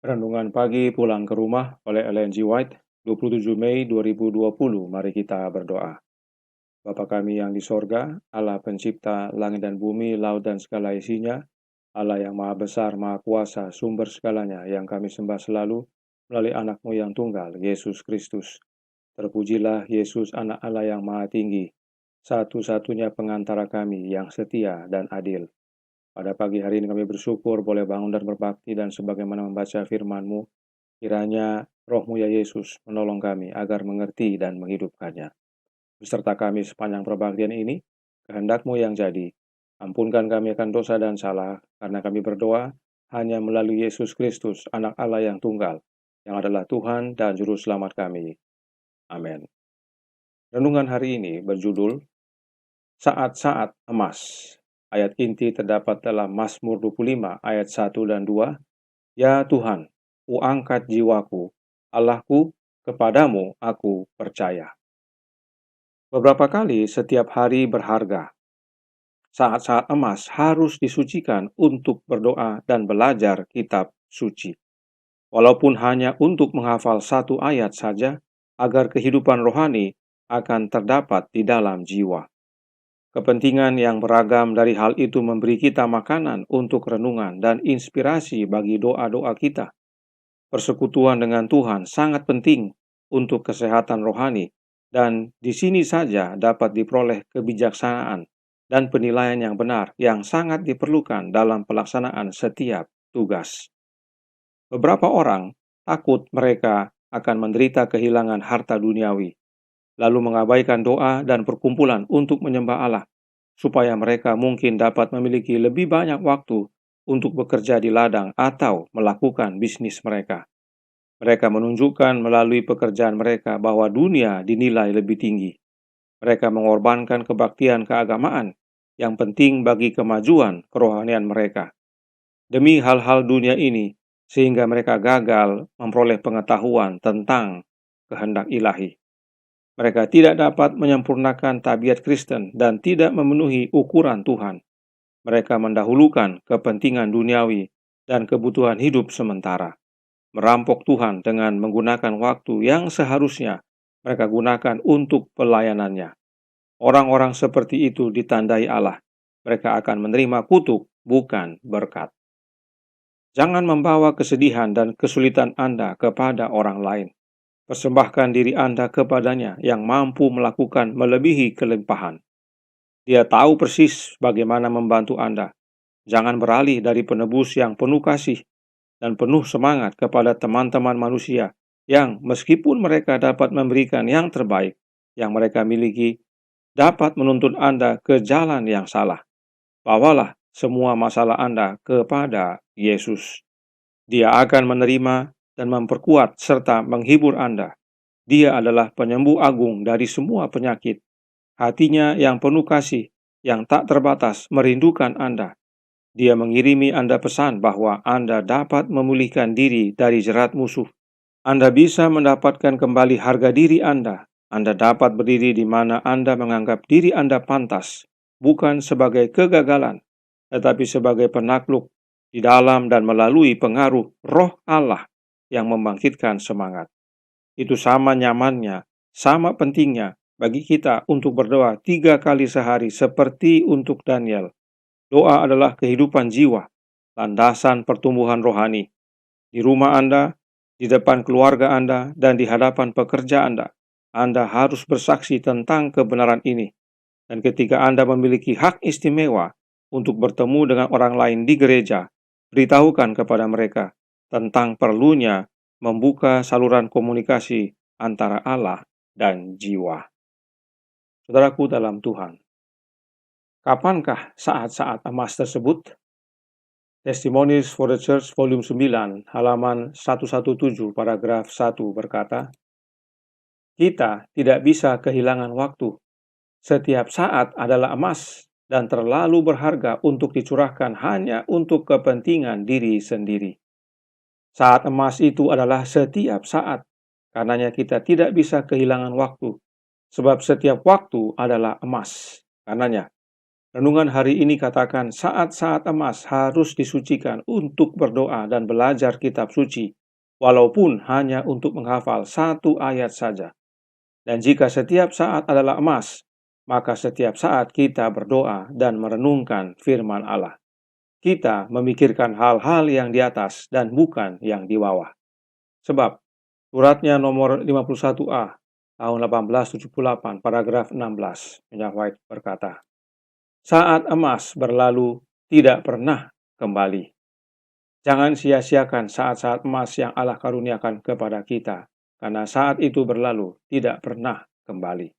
Renungan pagi pulang ke rumah oleh Ellen G. White, 27 Mei 2020. Mari kita berdoa. Bapa kami yang di sorga, Allah pencipta langit dan bumi, laut dan segala isinya, Allah yang maha besar, maha kuasa, sumber segalanya, yang kami sembah selalu melalui anak-Mu yang tunggal, Yesus Kristus. Terpujilah Yesus, anak Allah yang maha tinggi, satu-satunya pengantara kami yang setia dan adil. Pada pagi hari ini kami bersyukur boleh bangun dan berbakti, dan sebagaimana membaca firman-Mu, kiranya Roh-Mu ya Yesus menolong kami agar mengerti dan menghidupkannya. Beserta kami sepanjang perbaktian ini, kehendak-Mu yang jadi. Ampunkan kami akan dosa dan salah, karena kami berdoa hanya melalui Yesus Kristus, anak Allah yang tunggal, yang adalah Tuhan dan Juru Selamat kami. Amin. Renungan hari ini berjudul Saat-saat Emas. Ayat inti terdapat dalam Mazmur 25 ayat 1 dan 2. Ya Tuhan, kuangkat jiwaku, Allahku, kepadamu aku percaya. Beberapa kali setiap hari berharga. Saat-saat emas harus disucikan untuk berdoa dan belajar kitab suci. Walaupun hanya untuk menghafal satu ayat saja, agar kehidupan rohani akan terdapat di dalam jiwa. Kepentingan yang beragam dari hal itu memberi kita makanan untuk renungan dan inspirasi bagi doa-doa kita. Persekutuan dengan Tuhan sangat penting untuk kesehatan rohani, dan di sini saja dapat diperoleh kebijaksanaan dan penilaian yang benar yang sangat diperlukan dalam pelaksanaan setiap tugas. Beberapa orang takut mereka akan menderita kehilangan harta duniawi, lalu mengabaikan doa dan perkumpulan untuk menyembah Allah, supaya mereka mungkin dapat memiliki lebih banyak waktu untuk bekerja di ladang atau melakukan bisnis mereka. Mereka menunjukkan melalui pekerjaan mereka bahwa dunia dinilai lebih tinggi. Mereka mengorbankan kebaktian keagamaan yang penting bagi kemajuan kerohanian mereka. Demi hal-hal dunia ini, sehingga mereka gagal memperoleh pengetahuan tentang kehendak ilahi. Mereka tidak dapat menyempurnakan tabiat Kristen dan tidak memenuhi ukuran Tuhan. Mereka mendahulukan kepentingan duniawi dan kebutuhan hidup sementara, merampok Tuhan dengan menggunakan waktu yang seharusnya mereka gunakan untuk pelayanannya. Orang-orang seperti itu ditandai Allah. Mereka akan menerima kutuk, bukan berkat. Jangan membawa kesedihan dan kesulitan Anda kepada orang lain. Persembahkan diri Anda kepadanya yang mampu melakukan melebihi kelimpahan. Dia tahu persis bagaimana membantu Anda. Jangan beralih dari penebus yang penuh kasih dan penuh semangat kepada teman-teman manusia yang meskipun mereka dapat memberikan yang terbaik yang mereka miliki, dapat menuntun Anda ke jalan yang salah. Bawalah semua masalah Anda kepada Yesus. Dia akan menerima dan memperkuat serta menghibur Anda. Dia adalah penyembuh agung dari semua penyakit. Hatinya yang penuh kasih, yang tak terbatas, merindukan Anda. Dia mengirimi Anda pesan bahwa Anda dapat memulihkan diri dari jerat musuh. Anda bisa mendapatkan kembali harga diri Anda. Anda dapat berdiri di mana Anda menganggap diri Anda pantas, bukan sebagai kegagalan, tetapi sebagai penakluk di dalam dan melalui pengaruh Roh Allah yang membangkitkan semangat. Itu sama nyamannya, sama pentingnya bagi kita untuk berdoa 3 kali sehari seperti untuk Daniel. Doa adalah kehidupan jiwa, landasan pertumbuhan rohani. Di rumah Anda, di depan keluarga Anda, dan di hadapan pekerja Anda harus bersaksi tentang kebenaran ini. Dan ketika Anda memiliki hak istimewa untuk bertemu dengan orang lain di gereja, beritahukan kepada mereka tentang perlunya membuka saluran komunikasi antara Allah dan jiwa. Saudaraku dalam Tuhan, kapankah saat-saat emas tersebut? Testimonies for the Church volume 9 halaman 117 paragraf 1 berkata, kita tidak bisa kehilangan waktu. Setiap saat adalah emas dan terlalu berharga untuk dicurahkan hanya untuk kepentingan diri sendiri. Saat emas itu adalah setiap saat, karenanya kita tidak bisa kehilangan waktu, sebab setiap waktu adalah emas. Karenanya, renungan hari ini katakan saat-saat emas harus disucikan untuk berdoa dan belajar kitab suci walaupun hanya untuk menghafal satu ayat saja. Dan jika setiap saat adalah emas, maka setiap saat kita berdoa dan merenungkan firman Allah. Kita memikirkan hal-hal yang di atas dan bukan yang di bawah. Sebab suratnya nomor 51A tahun 1878 paragraf 16 White berkata, saat emas berlalu tidak pernah kembali. Jangan sia-siakan saat-saat emas yang Allah karuniakan kepada kita, karena saat itu berlalu tidak pernah kembali.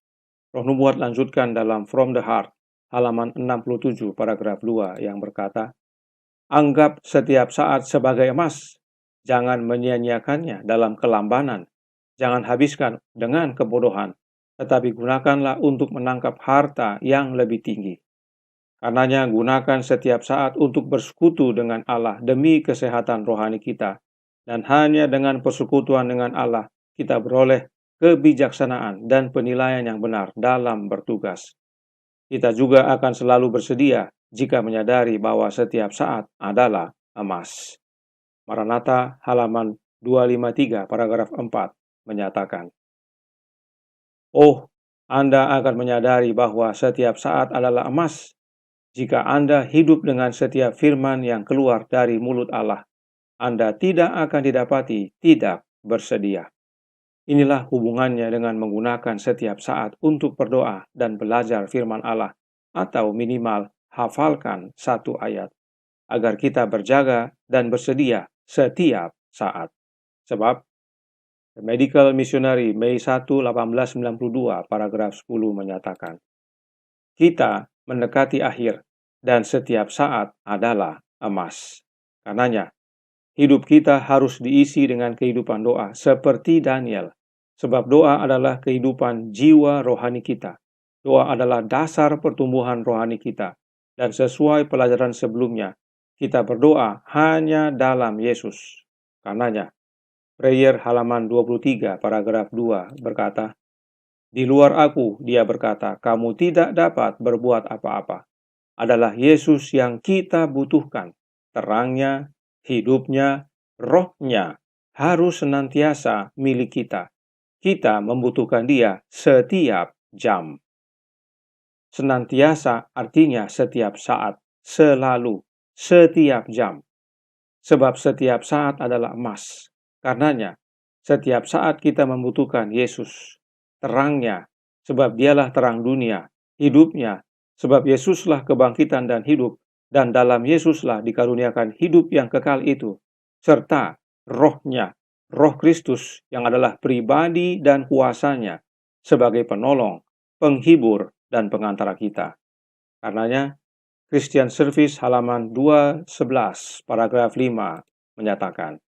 Roh Nubuat lanjutkan dalam From the Heart, halaman 67 paragraf 2 yang berkata, anggap setiap saat sebagai emas, jangan menyia-nyiakannya dalam kelambanan, jangan habiskan dengan kebodohan, tetapi gunakanlah untuk menangkap harta yang lebih tinggi. Karenanya gunakan setiap saat untuk bersekutu dengan Allah demi kesehatan rohani kita. Dan hanya dengan persekutuan dengan Allah, kita beroleh kebijaksanaan dan penilaian yang benar dalam bertugas. Kita juga akan selalu bersedia jika menyadari bahwa setiap saat adalah emas. Maranatha halaman 253 paragraf 4 menyatakan, oh, Anda akan menyadari bahwa setiap saat adalah emas jika Anda hidup dengan setiap firman yang keluar dari mulut Allah. Anda tidak akan didapati tidak bersedia. Inilah hubungannya dengan menggunakan setiap saat untuk berdoa dan belajar firman Allah, atau minimal hafalkan satu ayat, agar kita berjaga dan bersedia setiap saat. Sebab The Medical Missionary Mei 1, 1892 paragraf 10 menyatakan, kita mendekati akhir dan setiap saat adalah emas. Karenanya, hidup kita harus diisi dengan kehidupan doa seperti Daniel. Sebab doa adalah kehidupan jiwa rohani kita. Doa adalah dasar pertumbuhan rohani kita. Dan sesuai pelajaran sebelumnya, kita berdoa hanya dalam Yesus. Karenanya, Prayer halaman 23 paragraf 2 berkata, di luar aku, dia berkata, kamu tidak dapat berbuat apa-apa. Adalah Yesus yang kita butuhkan. Terangnya, hidupnya, rohnya harus senantiasa milik kita. Kita membutuhkan dia setiap jam. Senantiasa artinya setiap saat, selalu, setiap jam. Sebab setiap saat adalah emas. Karenanya, setiap saat kita membutuhkan Yesus. Terangnya, sebab dialah terang dunia, hidupnya, sebab Yesuslah kebangkitan dan hidup, dan dalam Yesuslah dikaruniakan hidup yang kekal itu, serta rohnya, roh Kristus yang adalah pribadi dan kuasanya, sebagai penolong, penghibur, dan pengantara kita. Karenanya, Christian Service halaman 211 paragraf 5 menyatakan,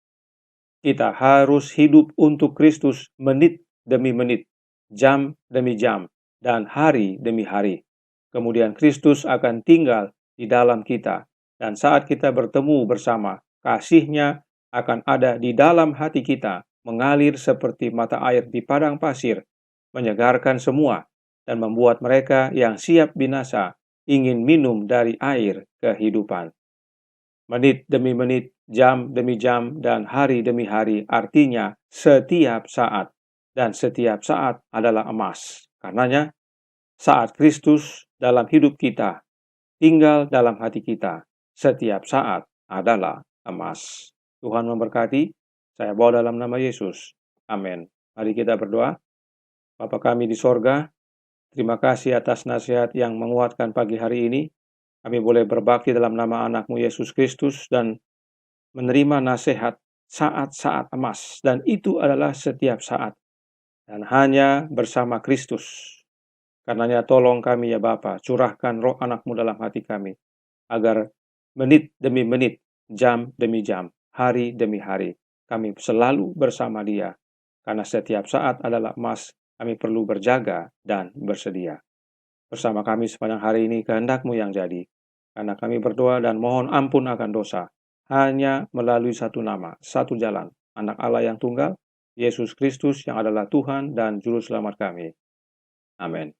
kita harus hidup untuk Kristus menit demi menit, jam demi jam, dan hari demi hari. Kemudian Kristus akan tinggal di dalam kita, dan saat kita bertemu bersama, kasih-Nya akan ada di dalam hati kita, mengalir seperti mata air di padang pasir, menyegarkan semua, dan membuat mereka yang siap binasa ingin minum dari air kehidupan. Menit demi menit, jam demi jam, dan hari demi hari artinya setiap saat. Dan setiap saat adalah emas. Karenanya, saat Kristus dalam hidup kita, tinggal dalam hati kita, setiap saat adalah emas. Tuhan memberkati, saya bawa dalam nama Yesus. Amin. Mari kita berdoa. Bapa kami di sorga, terima kasih atas nasihat yang menguatkan pagi hari ini. Kami boleh berbakti dalam nama anak-Mu Yesus Kristus dan menerima nasihat saat-saat emas. Dan itu adalah setiap saat. Dan hanya bersama Kristus. Karenanya tolong kami ya Bapa, curahkan roh anak-Mu dalam hati kami. Agar menit demi menit, jam demi jam, hari demi hari, kami selalu bersama Dia. Karena setiap saat adalah emas, kami perlu berjaga dan bersedia. Bersama kami sepanjang hari ini kehendak-Mu yang jadi. Karena kami berdoa dan mohon ampun akan dosa. Hanya melalui satu nama, satu jalan. Anak Allah yang tunggal, Yesus Kristus yang adalah Tuhan dan Juru Selamat kami. Amin.